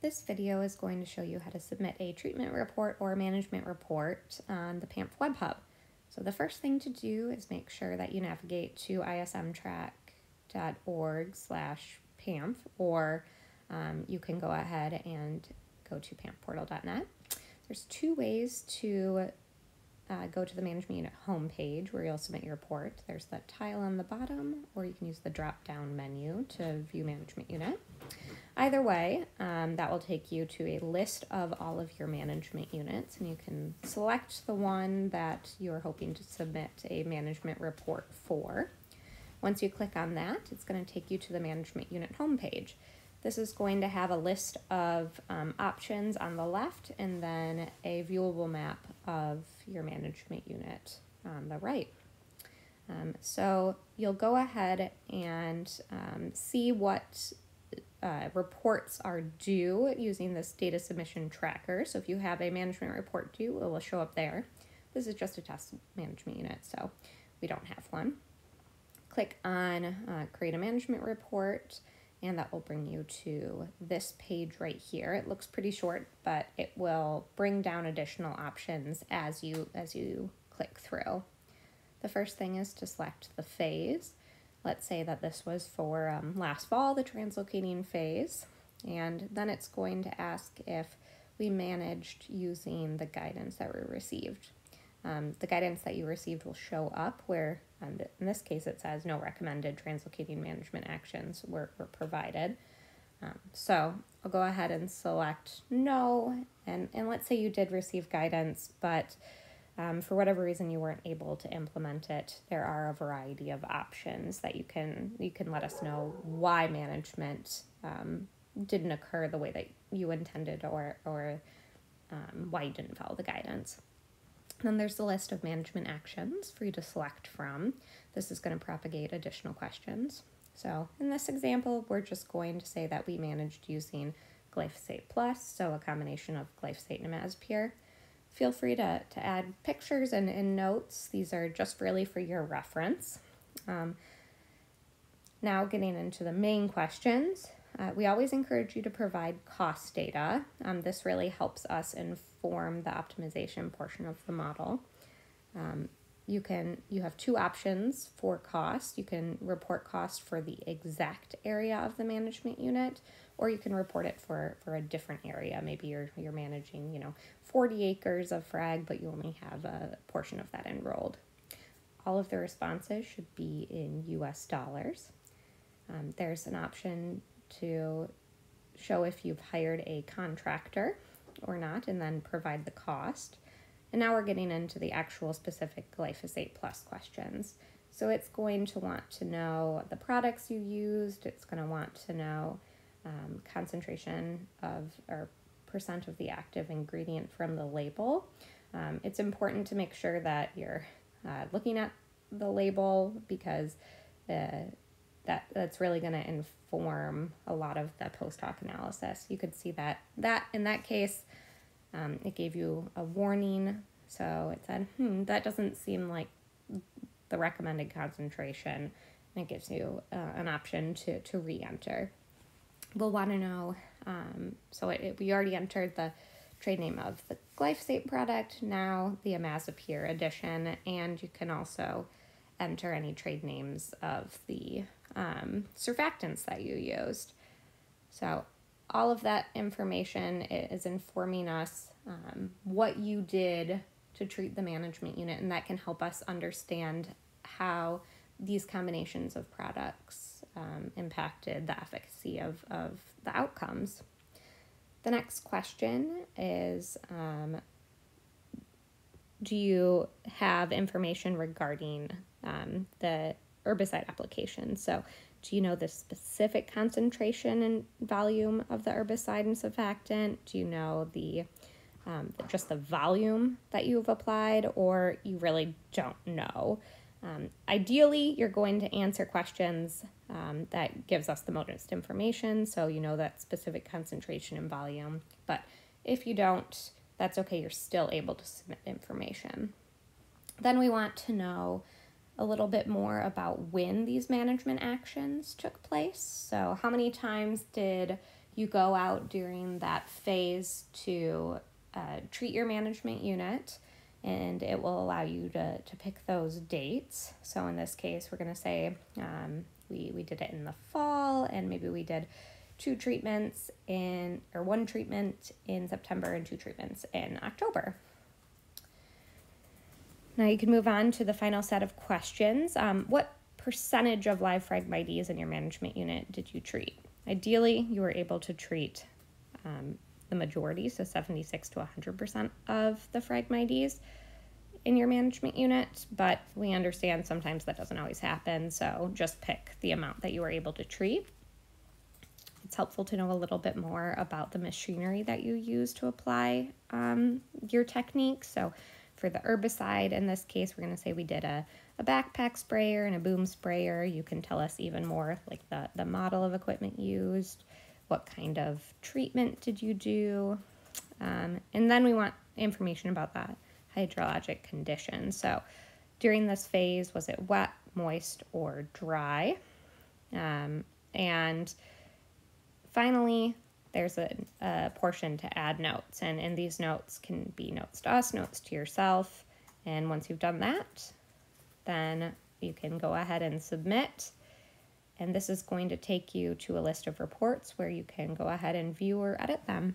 This video is going to show you how to submit a treatment report or management report on the PAMF Web Hub. So the first thing to do is make sure that you navigate to ismtrack.org/PAMF, or you can go ahead and go to pamfportal.net. There's two ways to go to the management unit homepage where you'll submit your report. There's that tile on the bottom, or you can use the drop-down menu to view management unit. Either way, that will take you to a list of all of your management units, and you can select the one that you're hoping to submit a management report for. Once you click on that, it's going to take you to the management unit homepage. This is going to have a list of options on the left, and then a viewable map of your management unit on the right. So you'll go ahead and see what reports are due using this data submission tracker. So if you have a management report due, it will show up there. This is just a test management unit, so we don't have one. Click on create a management report, and that will bring you to this page right here. It looks pretty short, but it will bring down additional options as you click through. The first thing is to select the phase. Let's say that this was for last fall, the translocating phase, and then it's going to ask if we managed using the guidance that we received. The guidance that you received will show up where, in this case, it says no recommended translocating management actions were provided. So I'll go ahead and select no, and let's say you did receive guidance, but for whatever reason you weren't able to implement it. There are a variety of options that you can let us know why management didn't occur the way that you intended, or why you didn't follow the guidance. Then there's the list of management actions for you to select from. This is going to propagate additional questions. So in this example, we're just going to say that we managed using glyphosate plus, so a combination of glyphosate and imazapyr. Feel free to add pictures and notes. These are just really for your reference. Now getting into the main questions. We always encourage you to provide cost data. This really helps us inform the optimization portion of the model. You have two options for cost. You can report cost for the exact area of the management unit, or you can report it for a different area. Maybe you're managing 40 acres of frag, but you only have a portion of that enrolled. All of the responses should be in US dollars. There's an option to show if you've hired a contractor or not, and then provide the cost. And now we're getting into the actual specific glyphosate plus questions. So it's going to want to know the products you used. It's going to want to know concentration of, or percent of the active ingredient from the label. It's important to make sure that you're looking at the label, because that's really going to inform a lot of the post hoc analysis. You could see that in that case, it gave you a warning. So it said, that doesn't seem like the recommended concentration. And it gives you an option to re-enter. We'll want to know, we already entered the trade name of the glyphosate product, now the imazapyr addition, and you can also enter any trade names of the surfactants that you used. So all of that information is informing us what you did to treat the management unit, and that can help us understand how these combinations of products impacted the efficacy of the outcomes. The next question is, do you have information regarding the herbicide application? So do you know the specific concentration and volume of the herbicide and surfactant? Do you know just the volume that you've applied, or you really don't know? Ideally, you're going to answer questions that gives us the most information, so you know that specific concentration and volume. But if you don't, that's okay. You're still able to submit information. Then we want to know a little bit more about when these management actions took place. So how many times did you go out during that phase to treat your management unit, and it will allow you to pick those dates. So in this case, we're going to say we did it in the fall, and maybe we did 2 treatments or 1 treatment in September and 2 treatments in October. Now you can move on to the final set of questions. What percentage of live Phragmites in your management unit did you treat? Ideally, you were able to treat the majority, so 76 to 100% of the Phragmites in your management unit, but we understand sometimes that doesn't always happen, so just pick the amount that you were able to treat. It's helpful to know a little bit more about the machinery that you use to apply your technique. So for the herbicide, in this case, we're going to say we did a backpack sprayer and a boom sprayer. You can tell us even more, like the model of equipment used, what kind of treatment did you do, and then we want information about that hydrologic condition. So during this phase, was it wet, moist, or dry? And finally, there's a portion to add notes, and these notes can be notes to us, notes to yourself, and once you've done that, then you can go ahead and submit, and this is going to take you to a list of reports where you can go ahead and view or edit them.